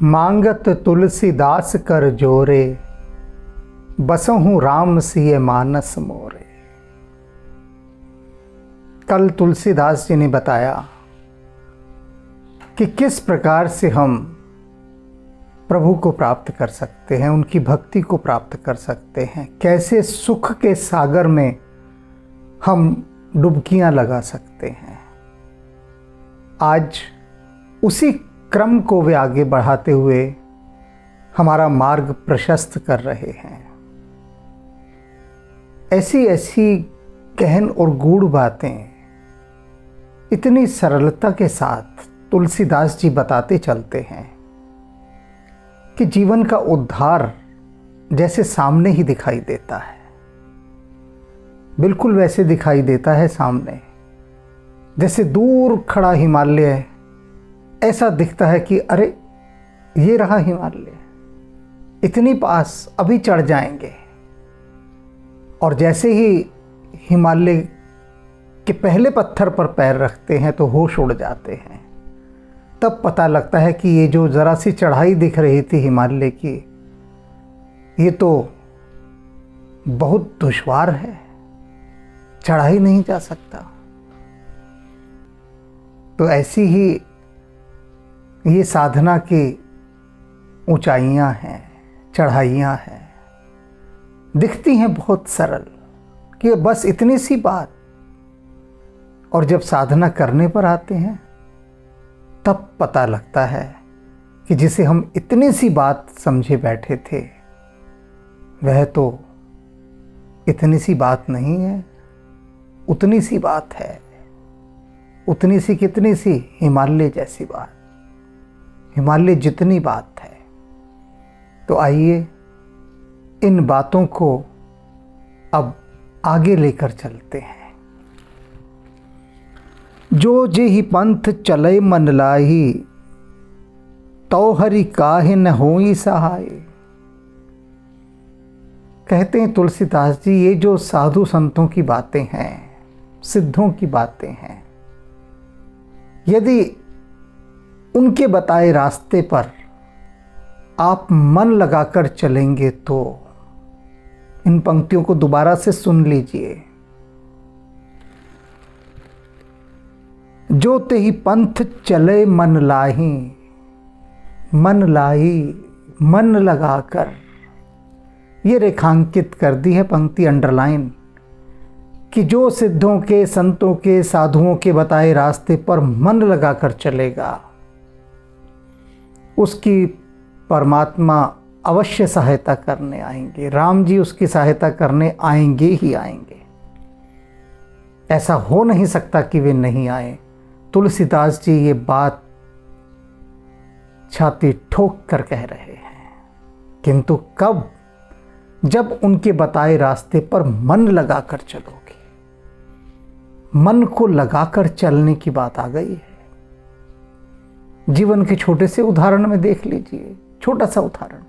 मांगत तुलसीदास कर जोरे, बसहु राम सिय मानस मोरे। कल तुलसीदास जी ने बताया कि किस प्रकार से हम प्रभु को प्राप्त कर सकते हैं, उनकी भक्ति को प्राप्त कर सकते हैं, कैसे सुख के सागर में हम डुबकियां लगा सकते हैं। आज उसी क्रम को वे आगे बढ़ाते हुए हमारा मार्ग प्रशस्त कर रहे हैं। ऐसी ऐसी गहन और गूढ़ बातें इतनी सरलता के साथ तुलसीदास जी बताते चलते हैं कि जीवन का उद्धार जैसे सामने ही दिखाई देता है। बिल्कुल वैसे दिखाई देता है सामने जैसे दूर खड़ा हिमालय ऐसा दिखता है कि अरे ये रहा हिमालय, इतनी पास, अभी चढ़ जाएंगे। और जैसे ही हिमालय के पहले पत्थर पर पैर रखते हैं तो होश उड़ जाते हैं। तब पता लगता है कि ये जो ज़रा सी चढ़ाई दिख रही थी हिमालय की, ये तो बहुत दुश्वार है, चढ़ा ही नहीं जा सकता। तो ऐसी ही ये साधना की ऊंचाइयां हैं, चढ़ाइयां हैं, दिखती हैं बहुत सरल कि बस इतनी सी बात, और जब साधना करने पर आते हैं तब पता लगता है कि जिसे हम इतनी सी बात समझे बैठे थे वह तो इतनी सी बात नहीं है, उतनी सी बात है। उतनी सी कितनी सी, हिमालय जैसी बात, हिमालय जितनी बात है। तो आइए इन बातों को अब आगे लेकर चलते हैं। जो जेहि पंथ चले मन लाही, तो हरि काहे न होई सहाय। कहते हैं तुलसीदास जी, ये जो साधु संतों की बातें हैं, सिद्धों की बातें हैं, यदि उनके बताए रास्ते पर आप मन लगाकर चलेंगे तो इन पंक्तियों को दोबारा से सुन लीजिए। जो तेहि पंथ चले मन लाही, मन लाई, मन लगाकर, ये रेखांकित कर दी है पंक्ति, अंडरलाइन, कि जो सिद्धों के, संतों के, साधुओं के बताए रास्ते पर मन लगाकर चलेगा उसकी परमात्मा अवश्य सहायता करने आएंगे। राम जी उसकी सहायता करने आएंगे ही आएंगे। ऐसा हो नहीं सकता कि वे नहीं आए। तुलसीदास जी ये बात छाती ठोक कर कह रहे हैं। किंतु कब? जब उनके बताए रास्ते पर मन लगाकर चलोगे। मन को लगाकर चलने की बात आ गई है। जीवन के छोटे से उदाहरण में देख लीजिए, छोटा सा उदाहरण।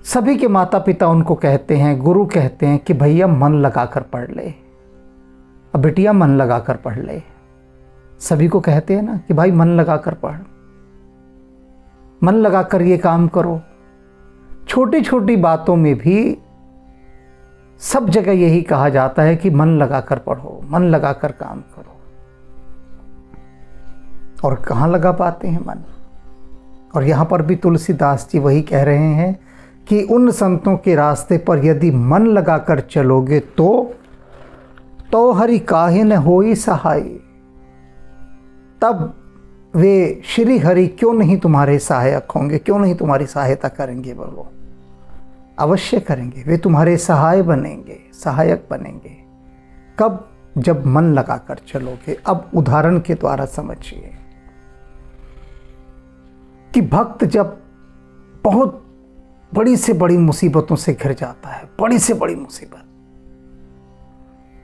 सभी के माता पिता उनको कहते हैं, गुरु कहते हैं कि भैया मन लगाकर पढ़ ले, अब बिटिया मन लगाकर पढ़ ले। सभी को कहते हैं ना कि भाई मन लगाकर पढ़, मन लगाकर ये काम करो। छोटी छोटी बातों में भी सब जगह यही कहा जाता है कि मन लगाकर पढ़ो, मन लगाकर काम करो। और कहाँ लगा पाते हैं मन? और यहाँ पर भी तुलसीदास जी वही कह रहे हैं कि उन संतों के रास्ते पर यदि मन लगाकर चलोगे तो हरि काहे न होई सहाय। तब वे श्री हरि क्यों नहीं तुम्हारे सहायक होंगे, क्यों नहीं तुम्हारी सहायता करेंगे? बोलो, अवश्य करेंगे। वे तुम्हारे सहाय बनेंगे, सहायक बनेंगे। कब? जब मन लगाकर चलोगे। अब उदाहरण के द्वारा समझिए कि भक्त जब बहुत बड़ी से बड़ी मुसीबतों से घिर जाता है, बड़ी से बड़ी मुसीबत,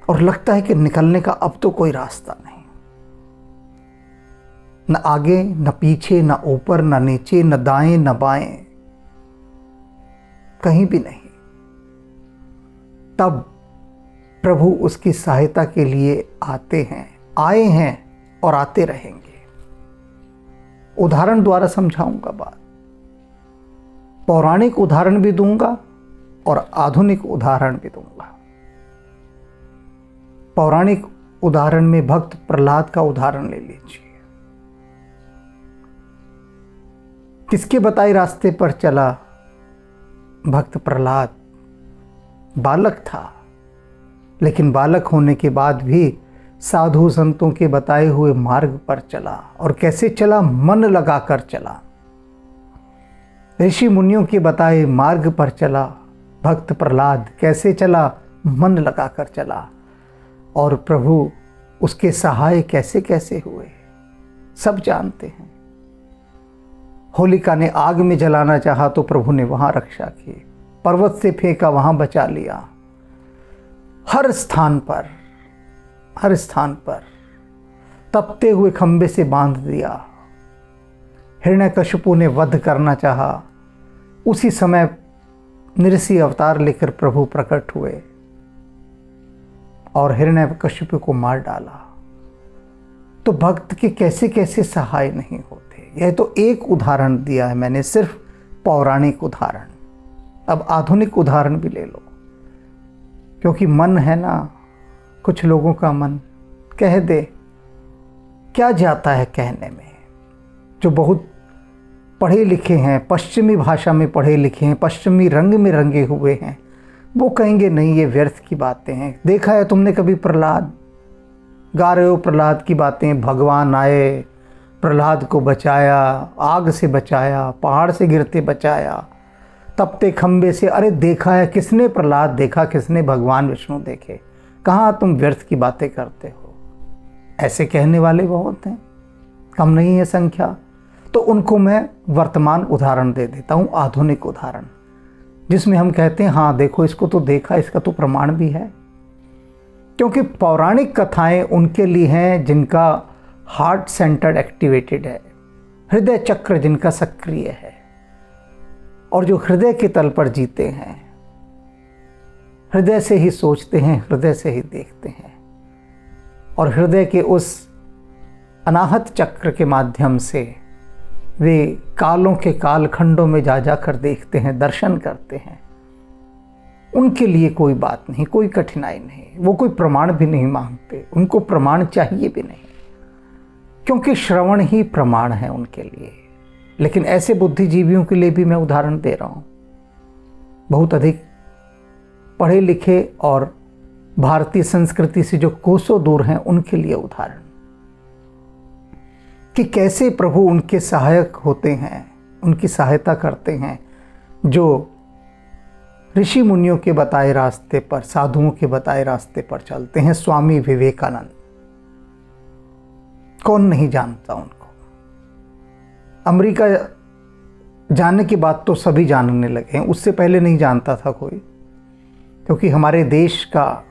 और लगता है कि निकलने का अब तो कोई रास्ता नहीं, न आगे न पीछे, न ऊपर न नीचे, न दाएं न बाएं, कहीं भी नहीं। तब प्रभु उसकी सहायता के लिए आते हैं, आए हैं और आते रहेंगे। उदाहरण द्वारा समझाऊंगा बात। पौराणिक उदाहरण भी दूंगा और आधुनिक उदाहरण भी दूंगा। पौराणिक उदाहरण में भक्त प्रहलाद का उदाहरण ले लीजिए। किसके बताए रास्ते पर चला भक्त प्रहलाद? बालक था, लेकिन बालक होने के बाद भी साधु संतों के बताए हुए मार्ग पर चला। और कैसे चला? मन लगाकर चला। ऋषि मुनियों के बताए मार्ग पर चला भक्त प्रहलाद। कैसे चला? मन लगाकर चला। और प्रभु उसके सहाय कैसे कैसे हुए सब जानते हैं। होलिका ने आग में जलाना चाहा तो प्रभु ने वहां रक्षा की, पर्वत से फेंका वहां बचा लिया। हर स्थान पर तपते हुए खंबे से बांध दिया। हिरण्यकशिपु ने वध करना चाहा, उसी समय नृसिंह अवतार लेकर प्रभु प्रकट हुए और हिरण्यकशिपु को मार डाला। तो भक्त के कैसे कैसे सहाय नहीं होते। यह तो एक उदाहरण दिया है मैंने, सिर्फ पौराणिक उदाहरण। अब आधुनिक उदाहरण भी ले लो, क्योंकि मन है ना, कुछ लोगों का मन कह दे, क्या जाता है कहने में। जो बहुत पढ़े लिखे हैं, पश्चिमी भाषा में पढ़े लिखे हैं, पश्चिमी रंग में रंगे हुए हैं, वो कहेंगे नहीं ये व्यर्थ की बातें हैं। देखा है तुमने कभी प्रहलाद? गा रहे हो प्रहलाद की बातें, भगवान आए, प्रहलाद को बचाया, आग से बचाया, पहाड़ से गिरते बचाया, तपते खंबे से। अरे देखा है किसने? प्रहलाद देखा, किसने? भगवान विष्णु देखे। कहाँ तुम व्यर्थ की बातें करते हो? ऐसे कहने वाले बहुत हैं, कम नहीं है संख्या। तो उनको मैं वर्तमान उदाहरण दे देता हूँ, आधुनिक उदाहरण, जिसमें हम कहते हैं हाँ देखो इसको तो देखा, इसका तो प्रमाण भी है। क्योंकि पौराणिक कथाएं उनके लिए हैं जिनका हार्ट सेंटर्ड एक्टिवेटेड है, हृदय चक्र जिनका सक्रिय है, और जो हृदय के तल पर जीते हैं, हृदय से ही सोचते हैं, हृदय से ही देखते हैं, और हृदय के उस अनाहत चक्र के माध्यम से वे कालों के कालखंडों में जा जाकर देखते हैं, दर्शन करते हैं। उनके लिए कोई बात नहीं, कोई कठिनाई नहीं, वो कोई प्रमाण भी नहीं मांगते, उनको प्रमाण चाहिए भी नहीं, क्योंकि श्रवण ही प्रमाण है उनके लिए। लेकिन ऐसे बुद्धिजीवियों के लिए भी मैं उदाहरण दे रहा हूँ, बहुत अधिक पढ़े लिखे और भारतीय संस्कृति से जो कोसों दूर हैं, उनके लिए उदाहरण कि कैसे प्रभु उनके सहायक होते हैं, उनकी सहायता करते हैं, जो ऋषि मुनियों के बताए रास्ते पर, साधुओं के बताए रास्ते पर चलते हैं। स्वामी विवेकानंद, कौन नहीं जानता उनको। अमेरिका जाने की बात तो सभी जानने लगे हैं, उससे पहले नहीं जानता था कोई, क्योंकि हमारे देश का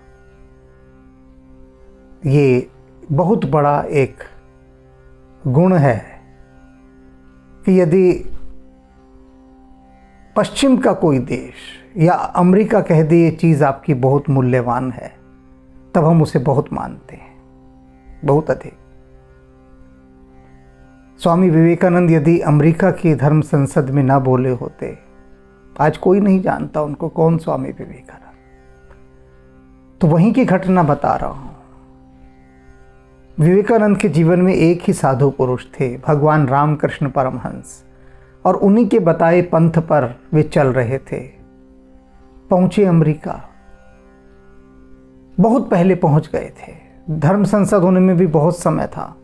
ये बहुत बड़ा एक गुण है कि यदि पश्चिम का कोई देश या अमेरिका कह दे ये चीज़ आपकी बहुत मूल्यवान है, तब हम उसे बहुत मानते हैं, बहुत अधिक। स्वामी विवेकानंद यदि अमेरिका की धर्म संसद में ना बोले होते, आज कोई नहीं जानता उनको कौन स्वामी विवेकानंद। तो वहीं की घटना बता रहा हूँ। विवेकानंद के जीवन में एक ही साधु पुरुष थे, भगवान रामकृष्ण परमहंस, और उन्हीं के बताए पंथ पर वे चल रहे थे। पहुंचे अमेरिका, बहुत पहले पहुंच गए थे। धर्म संसद होने में भी बहुत समय था,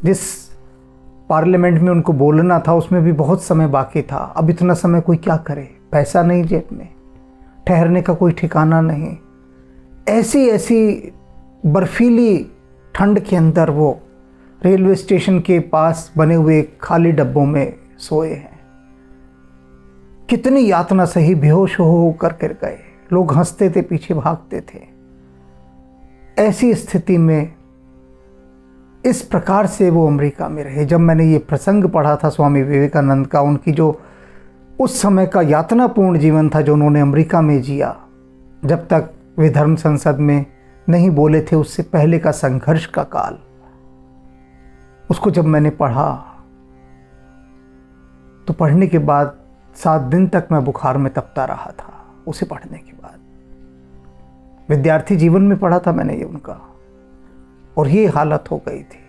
जिस पार्लियामेंट में उनको बोलना था उसमें भी बहुत समय बाकी था। अब इतना समय कोई क्या करे, पैसा नहीं जेब में, ठहरने का कोई ठिकाना नहीं। ऐसी ऐसी बर्फीली ठंड के अंदर वो रेलवे स्टेशन के पास बने हुए खाली डब्बों में सोए हैं। कितनी यातना सही, बेहोश हो कर गिर गए, लोग हंसते थे, पीछे भागते थे। ऐसी स्थिति में इस प्रकार से वो अमेरिका में रहे। जब मैंने ये प्रसंग पढ़ा था स्वामी विवेकानंद का, उनकी जो उस समय का यातनापूर्ण जीवन था जो उन्होंने अमेरिका में जिया, जब तक वे धर्म संसद में नहीं बोले थे, उससे पहले का संघर्ष का काल, उसको जब मैंने पढ़ा तो पढ़ने के बाद 7 दिन तक मैं बुखार में तपता रहा था। उसे पढ़ने के बाद विद्यार्थी जीवन में पढ़ा था मैंने ये उनका, और ये हालत हो गई थी।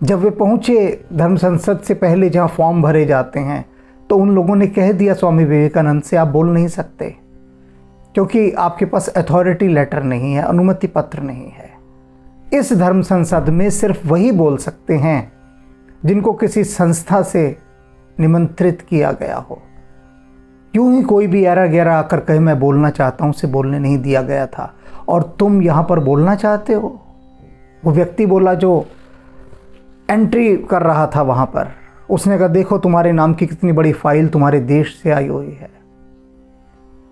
जब वे पहुंचे धर्म संसद से पहले जहां फॉर्म भरे जाते हैं, तो उन लोगों ने कह दिया स्वामी विवेकानंद से, आप बोल नहीं सकते क्योंकि आपके पास अथॉरिटी लेटर नहीं है, अनुमति पत्र नहीं है। इस धर्म संसद में सिर्फ वही बोल सकते हैं जिनको किसी संस्था से निमंत्रित किया गया हो। यूं ही कोई भी ऐरा गैरा आकर कहे मैं बोलना चाहता हूं, उसे बोलने नहीं दिया गया था। और तुम यहां पर बोलना चाहते हो? वो व्यक्ति बोला जो एंट्री कर रहा था वहां पर। उसने कहा देखो तुम्हारे नाम की कितनी बड़ी फाइल तुम्हारे देश से आई हुई है,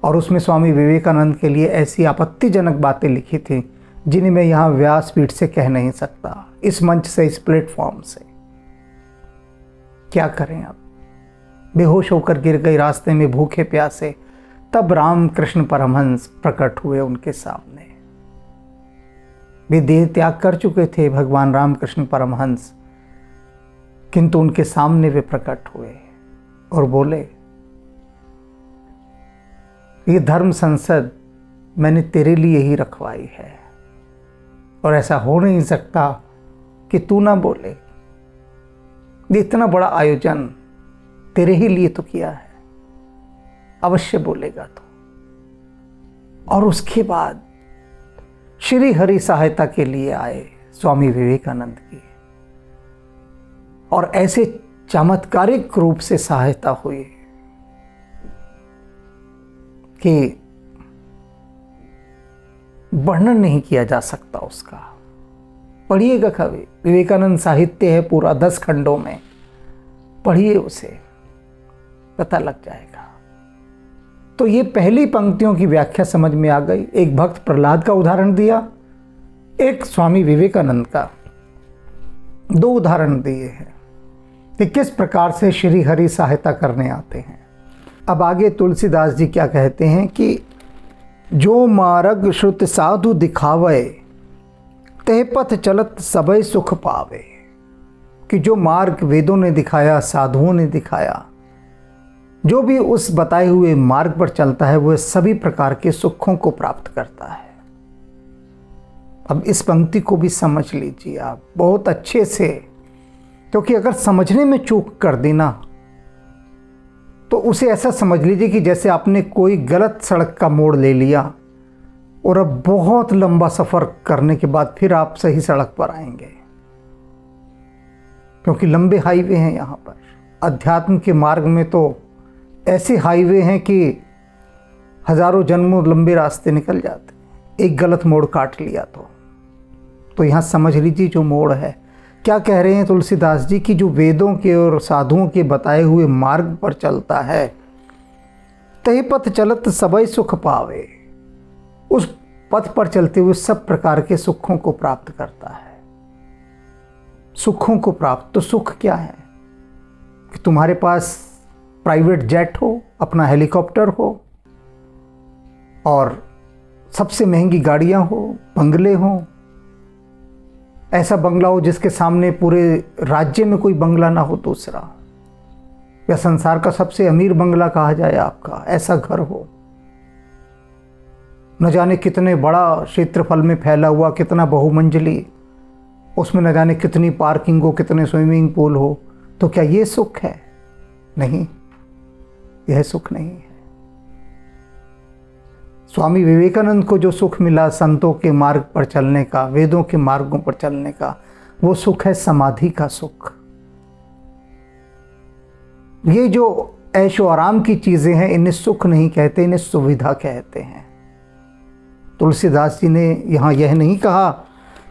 और उसमें स्वामी विवेकानंद के लिए ऐसी आपत्तिजनक बातें लिखी थी जिन्हें मैं यहाँ व्यासपीठ से कह नहीं सकता, इस मंच से, इस प्लेटफॉर्म से। क्या करें अब? बेहोश होकर गिर गई रास्ते में भूखे प्यासे। तब रामकृष्ण परमहंस प्रकट हुए उनके सामने। वे देह त्याग कर चुके थे भगवान रामकृष्ण परमहंस, किंतु उनके सामने वे प्रकट हुए और बोले, ये धर्म संसद मैंने तेरे लिए ही रखवाई है, और ऐसा हो नहीं सकता कि तू ना बोले। ये इतना बड़ा आयोजन तेरे ही लिए तो किया है, अवश्य बोलेगा तो। और उसके बाद श्री हरि सहायता के लिए आए स्वामी विवेकानंद की, और ऐसे चमत्कारिक रूप से सहायता हुई कि वर्णन नहीं किया जा सकता उसका। पढ़िएगा कभी, विवेकानंद साहित्य है पूरा 10 खंडों में, पढ़िए उसे, पता लग जाएगा। तो ये पहली पंक्तियों की व्याख्या समझ में आ गई। एक भक्त प्रहलाद का उदाहरण दिया, एक स्वामी विवेकानंद का। 2 उदाहरण दिए हैं कि किस प्रकार से श्री हरि सहायता करने आते हैं। अब आगे तुलसीदास जी क्या कहते हैं कि जो मार्ग श्रुत साधु दिखावे, तह पथ चलत सबय सुख पावे। कि जो मार्ग वेदों ने दिखाया, साधुओं ने दिखाया, जो भी उस बताए हुए मार्ग पर चलता है वह सभी प्रकार के सुखों को प्राप्त करता है। अब इस पंक्ति को भी समझ लीजिए आप बहुत अच्छे से, क्योंकि अगर समझने में चूक कर देना तो उसे ऐसा समझ लीजिए कि जैसे आपने कोई गलत सड़क का मोड़ ले लिया और अब बहुत लंबा सफ़र करने के बाद फिर आप सही सड़क पर आएंगे, क्योंकि लंबे हाईवे हैं यहाँ पर। अध्यात्म के मार्ग में तो ऐसे हाईवे हैं कि हजारों जन्मों लंबे रास्ते निकल जाते, एक गलत मोड़ काट लिया तो यहाँ समझ लीजिए जो मोड़ है। क्या कह रहे हैं तुलसीदास जी कि जो वेदों के और साधुओं के बताए हुए मार्ग पर चलता है, तही पथ चलत सबय सुख पावे, उस पथ पर चलते हुए सब प्रकार के सुखों को प्राप्त करता है। सुखों को प्राप्त, तो सुख क्या है कि तुम्हारे पास प्राइवेट जेट हो, अपना हेलीकॉप्टर हो, और सबसे महंगी गाड़ियां हो, बंगले हों। ऐसा बंगला हो जिसके सामने पूरे राज्य में कोई बंगला ना हो दूसरा, या संसार का सबसे अमीर बंगला कहा जाए आपका, ऐसा घर हो। न जाने कितने बड़ा क्षेत्रफल में फैला हुआ, कितना बहुमंजिली, उसमें न जाने कितनी पार्किंग हो, कितने स्विमिंग पूल हो। तो क्या ये सुख है? नहीं, यह सुख नहीं है। स्वामी विवेकानंद को जो सुख मिला संतों के मार्ग पर चलने का, वेदों के मार्गों पर चलने का, वो सुख है समाधि का सुख। ये जो ऐशो आराम की चीजें हैं इन्हें सुख नहीं कहते, इन्हें सुविधा कहते हैं। तुलसीदास जी ने यहाँ यह नहीं कहा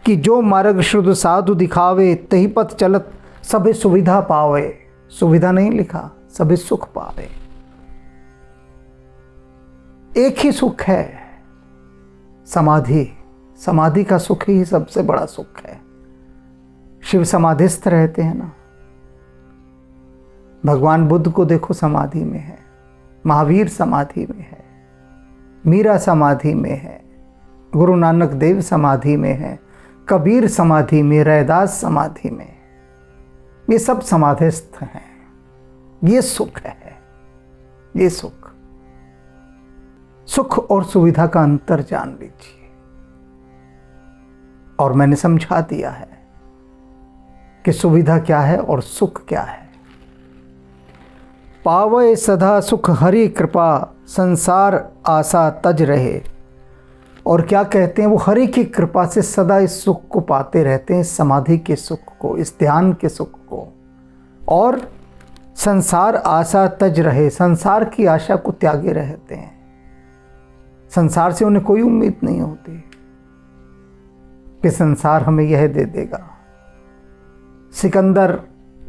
कि जो मार्ग शुद्ध साधु दिखावे, तही पथ चलत सभी सुविधा पावे। सुविधा नहीं लिखा, सभी सुख पावे। एक ही सुख है, समाधि। समाधि का सुख ही सबसे बड़ा सुख है। शिव समाधिस्थ रहते हैं ना। भगवान बुद्ध को देखो समाधि में है, महावीर समाधि में है, मीरा समाधि में है, गुरु नानक देव समाधि में है, कबीर समाधि में, रैदास समाधि में। ये सब समाधिस्थ हैं। ये सुख है, ये सुख। सुख और सुविधा का अंतर जान लीजिए। और मैंने समझा दिया है कि सुविधा क्या है और सुख क्या है। पावै सदा सुख हरि कृपा, संसार आशा तज रहे। और क्या कहते हैं, वो हरि की कृपा से सदा इस सुख को पाते रहते हैं, समाधि के सुख को, इस ध्यान के सुख को। और संसार आशा तज रहे, संसार की आशा को त्यागे रहते हैं। संसार से उन्हें कोई उम्मीद नहीं होती कि संसार हमें यह दे देगा। सिकंदर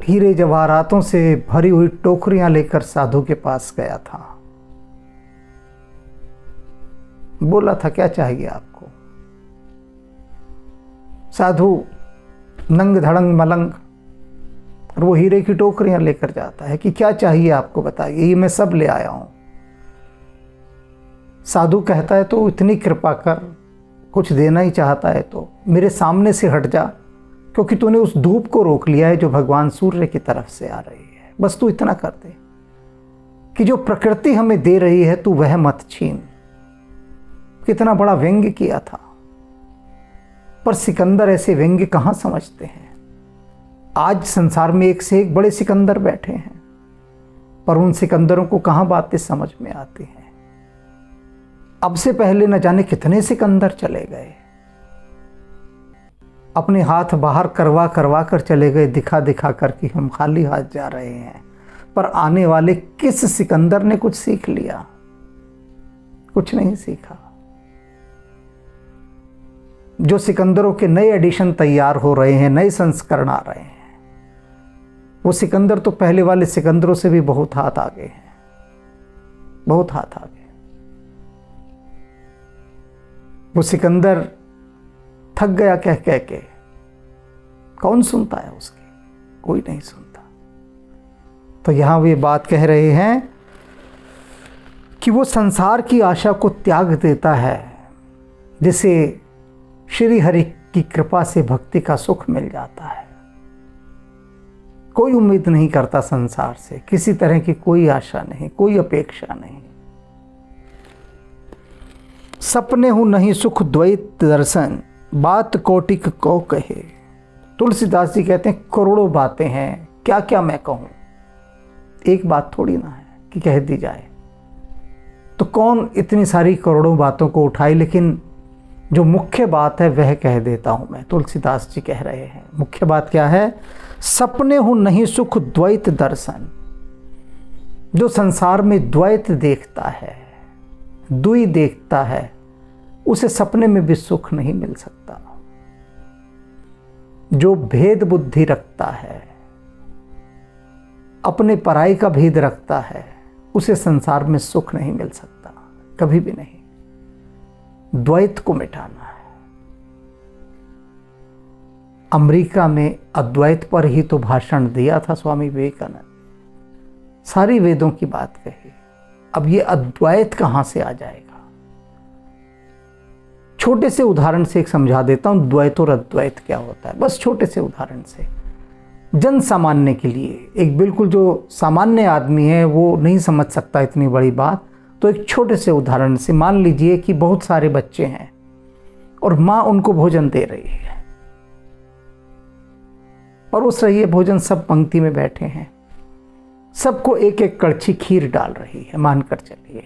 हीरे जवाहरातों से भरी हुई टोकरियां लेकर साधु के पास गया था। बोला था, क्या चाहिए आपको? साधु नंग धड़ंग मलंग, और वो हीरे की टोकरियां लेकर जाता है कि क्या चाहिए आपको, बताइए, ये मैं सब ले आया हूं। साधु कहता है, तो इतनी कृपा कर, कुछ देना ही चाहता है तो मेरे सामने से हट जा, क्योंकि तूने उस धूप को रोक लिया है जो भगवान सूर्य की तरफ से आ रही है। बस तू इतना कर दे कि जो प्रकृति हमें दे रही है तू वह मत छीन। कितना बड़ा व्यंग्य किया था, पर सिकंदर ऐसे व्यंग्य कहाँ समझते हैं। आज संसार में एक से एक बड़े सिकंदर बैठे हैं, पर उन सिकंदरों को कहाँ बातें समझ में आती हैं। अब से पहले न जाने कितने सिकंदर चले गए, अपने हाथ बाहर करवा करवा कर चले गए, दिखा दिखा कर कि हम खाली हाथ जा रहे हैं। पर आने वाले किस सिकंदर ने कुछ सीख लिया? कुछ नहीं सीखा। जो सिकंदरों के नए एडिशन तैयार हो रहे हैं, नए संस्करण आ रहे हैं, वो सिकंदर तो पहले वाले सिकंदरों से भी बहुत हाथ आगे हैं, बहुत हाथ आगे। वो सिकंदर थक गया कह कह के, कौन सुनता है उसकी? कोई नहीं सुनता। तो यहां वे बात कह रहे हैं कि वो संसार की आशा को त्याग देता है, जिसे श्री हरि की कृपा से भक्ति का सुख मिल जाता है। कोई उम्मीद नहीं करता संसार से, किसी तरह की कोई आशा नहीं, कोई अपेक्षा नहीं। सपने हूं नहीं सुख द्वैत दर्शन, बात कोटिक को कहे। तुलसीदास जी कहते हैं, करोड़ों बातें हैं, क्या क्या मैं कहूं। एक बात थोड़ी ना है कि कह दी जाए, तो कौन इतनी सारी करोड़ों बातों को उठाए, लेकिन जो मुख्य बात है वह कह देता हूं मैं। तुलसीदास जी कह रहे हैं, मुख्य बात क्या है? सपने हूं नहीं सुख द्वैत दर्शन। जो संसार में द्वैत देखता है, द्वि देखता है, उसे सपने में भी सुख नहीं मिल सकता। जो भेद बुद्धि रखता है, अपने पराई का भेद रखता है, उसे संसार में सुख नहीं मिल सकता, कभी भी नहीं। द्वैत को मिटाना है। अमेरिका में अद्वैत पर ही तो भाषण दिया था स्वामी विवेकानंद, सारी वेदों की बात कही। अब ये अद्वैत कहां से आ जाएगा? छोटे से उदाहरण से एक समझा देता हूं, द्वैत और अद्वैत क्या होता है। बस छोटे से उदाहरण से, जन सामान्य के लिए, एक बिल्कुल जो सामान्य आदमी है वो नहीं समझ सकता इतनी बड़ी बात, तो एक छोटे से उदाहरण से मान लीजिए कि बहुत सारे बच्चे हैं और माँ उनको भोजन दे रही है, और उस रही है भोजन, सब पंक्ति में बैठे हैं, सबको एक एक कड़छी खीर डाल रही है, मानकर चलिए,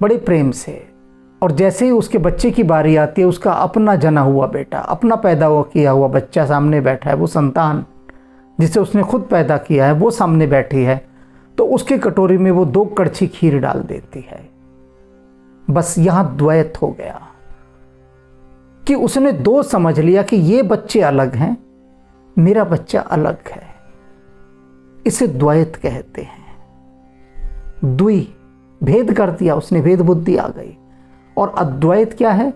बड़े प्रेम से। और जैसे ही उसके बच्चे की बारी आती है, उसका अपना जना हुआ बेटा, अपना पैदा हुआ किया हुआ बच्चा सामने बैठा है, वो संतान जिसे उसने खुद पैदा किया है वो सामने बैठी है, तो उसके कटोरी में वो 2 कड़छी खीर डाल देती है। बस यहां द्वैत हो गया कि उसने 2 समझ लिया कि ये बच्चे अलग हैं, मेरा बच्चा अलग है। इसे द्वैत कहते हैं। द्वि, भेद कर दिया उसने, भेद बुद्धि आ गई। और अद्वैत क्या है?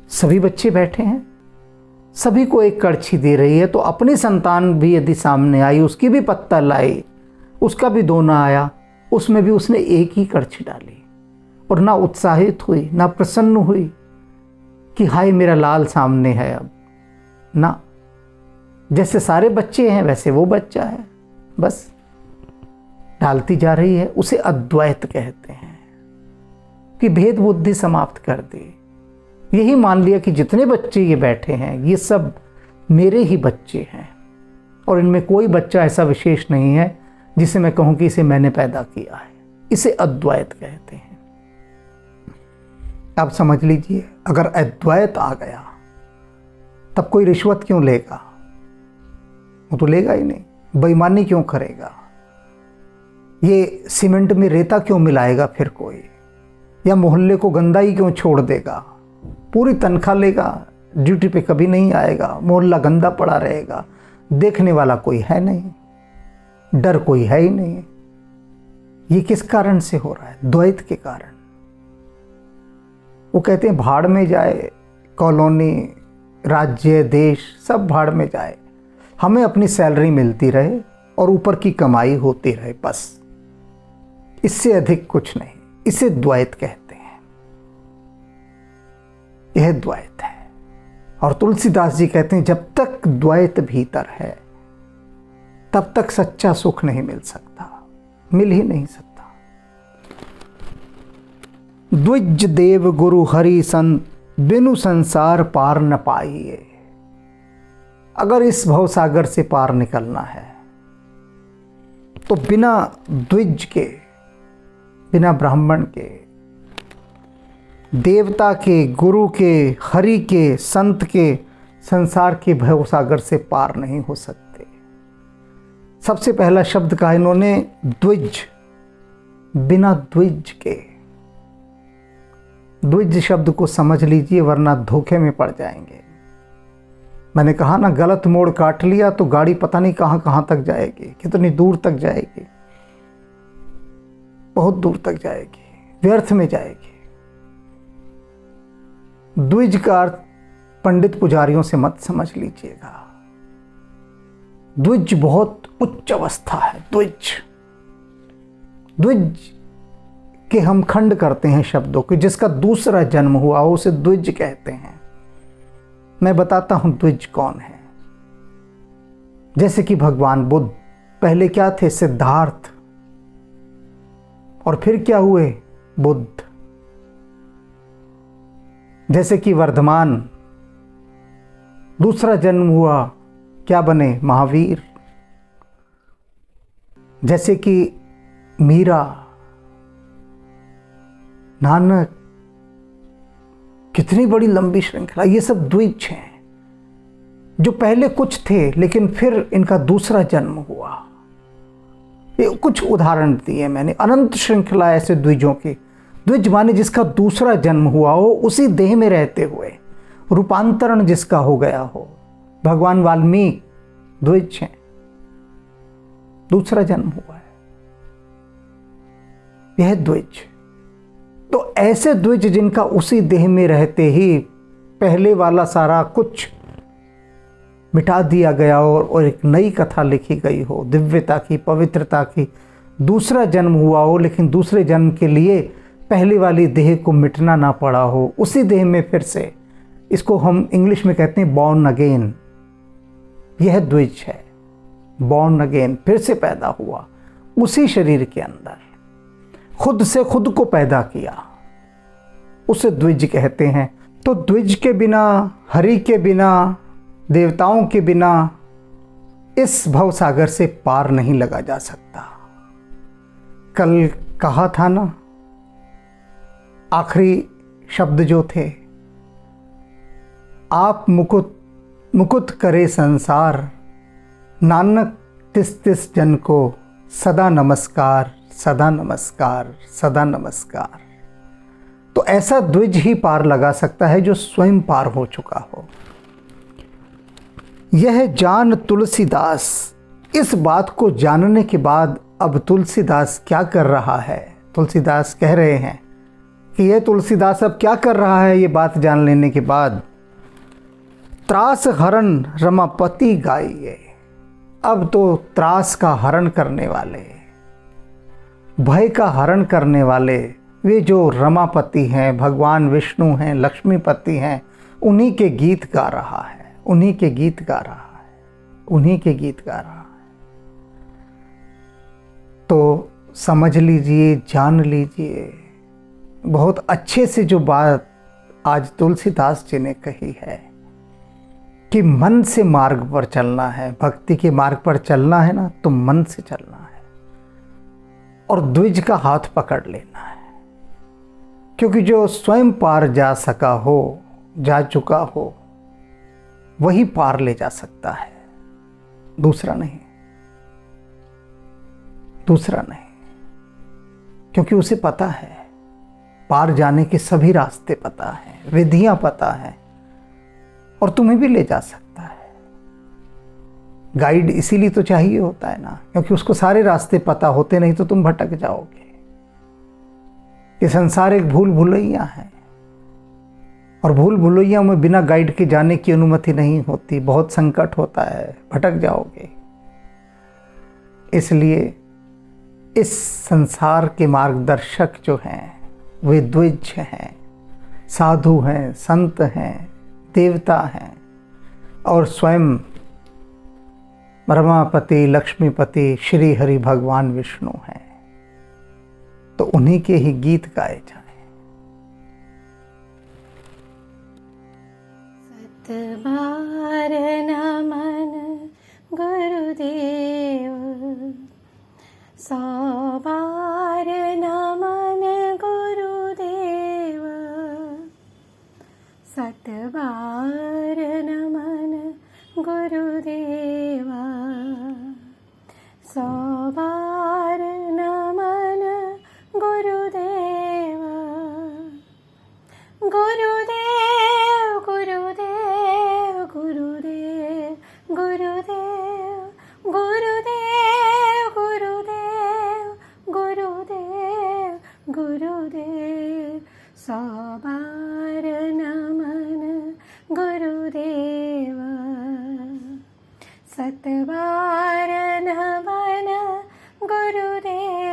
सभी बच्चे बैठे हैं, सभी को एक कड़छी दे रही है, तो अपनी संतान भी यदि सामने आई, उसकी भी पत्ता लाई, उसका भी दोना आया, उसमें भी उसने एक ही कड़छी डाली, और ना उत्साहित हुई, ना प्रसन्न हुई कि हाय मेरा लाल सामने है। अब ना, जैसे सारे बच्चे हैं वैसे वो बच्चा है, बस डालती जा रही है, उसे अद्वैत कहते हैं कि भेद बुद्धि समाप्त कर दी। यही मान लिया कि जितने बच्चे ये बैठे हैं ये सब मेरे ही बच्चे हैं और इनमें कोई बच्चा ऐसा विशेष नहीं है जिसे मैं कहूं कि इसे मैंने पैदा किया है। इसे अद्वैत कहते हैं। आप समझ लीजिए, अगर अद्वैत आ गया तब कोई रिश्वत क्यों लेगा? वो तो लेगा ही नहीं। बेईमानी क्यों करेगा? ये सीमेंट में रेता क्यों मिलाएगा फिर कोई? या मोहल्ले को गंदा ही क्यों छोड़ देगा? पूरी तनख्वाह लेगा, ड्यूटी पे कभी नहीं आएगा, मोहल्ला गंदा पड़ा रहेगा, देखने वाला कोई है नहीं, डर कोई है ही नहीं। ये किस कारण से हो रहा है? द्वैत के कारण। वो कहते हैं भाड़ में जाए, कॉलोनी, राज्य, देश सब भाड़ में जाए, हमें अपनी सैलरी मिलती रहे और ऊपर की कमाई होती रहे, बस इससे अधिक कुछ नहीं। इसे द्वैत कहते हैं। यह द्वैत है। और तुलसीदास जी कहते हैं जब तक द्वैत भीतर है तब तक सच्चा सुख नहीं मिल सकता, मिल ही नहीं सकता। द्विज देव गुरु हरि संत बिनु संसार पार न पाइए। अगर इस भवसागर से पार निकलना है तो बिना द्विज के, बिना ब्राह्मण के, देवता के, गुरु के, हरि के, संत के, संसार के भवसागर से पार नहीं हो सकते। सबसे पहला शब्द कहा इन्होंने द्विज, बिना द्विज के। द्विज शब्द को समझ लीजिए वरना धोखे में पड़ जाएंगे। मैंने कहा ना, गलत मोड़ काट लिया तो गाड़ी पता नहीं कहां कहां तक जाएगी, कितनी दूर तक जाएगी, बहुत दूर तक जाएगी, व्यर्थ में जाएगी। द्विज का अर्थ पंडित पुजारियों से मत समझ लीजिएगा। द्विज बहुत उच्च अवस्था है। द्विज, द्विज के हम खंड करते हैं शब्दों के। जिसका दूसरा जन्म हुआ हो उसे द्विज कहते हैं। मैं बताता हूं द्विज कौन है। जैसे कि भगवान बुद्ध पहले क्या थे? सिद्धार्थ। और फिर क्या हुए? बुद्ध। जैसे कि वर्धमान दूसरा जन्म हुआ, क्या बने? महावीर। जैसे कि मीरा, नानक, कितनी बड़ी लंबी श्रृंखला। ये सब द्विज हैं जो पहले कुछ थे लेकिन फिर इनका दूसरा जन्म हुआ। ये कुछ उदाहरण दिए मैंने, अनंत श्रृंखला ऐसे द्विजों की। द्विज माने जिसका दूसरा जन्म हुआ हो, उसी देह में रहते हुए रूपांतरण जिसका हो गया हो। भगवान वाल्मीकि द्विज हैं, दूसरा जन्म हुआ है। यह द्विज। तो ऐसे द्विज जिनका उसी देह में रहते ही पहले वाला सारा कुछ मिटा दिया गया और एक नई कथा लिखी गई हो, दिव्यता की, पवित्रता की। दूसरा जन्म हुआ हो लेकिन दूसरे जन्म के लिए पहली वाली देह को मिटना ना पड़ा हो, उसी देह में फिर से, इसको हम इंग्लिश में कहते हैं बॉर्न अगेन। यह द्विज है, बॉर्न अगेन, फिर से पैदा हुआ उसी शरीर के अंदर, खुद से खुद को पैदा किया, उसे द्विज कहते हैं। तो द्विज के बिना, हरि के बिना, देवताओं के बिना इस भवसागर से पार नहीं लगा जा सकता। कल कहा था ना, आखिरी शब्द जो थे, आप मुकुट करे संसार, नानक तिस तिस जन को सदा नमस्कार, सदा नमस्कार, सदा नमस्कार। तो ऐसा द्विज ही पार लगा सकता है जो स्वयं पार हो चुका हो। यह जान तुलसीदास। इस बात को जानने के बाद अब तुलसीदास क्या कर रहा है? तुलसीदास कह रहे हैं कि यह तुलसीदास अब क्या कर रहा है। ये बात जान लेने के बाद, त्रास हरण रमापति गाइए। अब तो त्रास का हरण करने वाले, भय का हरण करने वाले, वे जो रमापति हैं, भगवान विष्णु हैं, लक्ष्मीपति हैं, उन्हीं के गीत गा रहा है, उन्हीं के गीत गा रहा है, उन्हीं के गीत गा रहा है। तो समझ लीजिए, जान लीजिए, बहुत अच्छे से जो बात आज तुलसीदास जी ने कही है कि मन से मार्ग पर चलना है, भक्ति के मार्ग पर चलना है ना, तो मन से चलना है और द्विज का हाथ पकड़ लेना है। क्योंकि जो स्वयं पार जा सका हो, जा चुका हो, वही पार ले जा सकता है, दूसरा नहीं, दूसरा नहीं। क्योंकि उसे पता है, पार जाने के सभी रास्ते पता है, विधियां पता है, और तुम्हें भी ले जा सकता है। गाइड इसीलिए तो चाहिए होता है ना, क्योंकि उसको सारे रास्ते पता होते, नहीं तो तुम भटक जाओगे। ये संसार एक भूल भुलैया है, और भूल भुलैया में बिना गाइड के जाने की अनुमति नहीं होती, बहुत संकट होता है, भटक जाओगे। इसलिए इस संसार के मार्गदर्शक जो हैं वे द्विज हैं, साधु हैं, संत हैं, देवता हैं, और स्वयं ब्रह्मापति, लक्ष्मीपति, श्री हरि भगवान विष्णु हैं। तो उन्हीं के ही गीत गाए जाएं। सतबार नमन गुरुदेव, सौ बार नमन गुरुदेव, सतबार नमन गुरुदेव, सौ बार नमन गुरुदेव, गुरुदेव गुरुदेव गुरुदेव गुरुदेव गुरुदेव गुरुदेव गुरुदेव गुरुदेव, सौ बार नमन गुरुदेव, सतबार नमन गुरुदेव,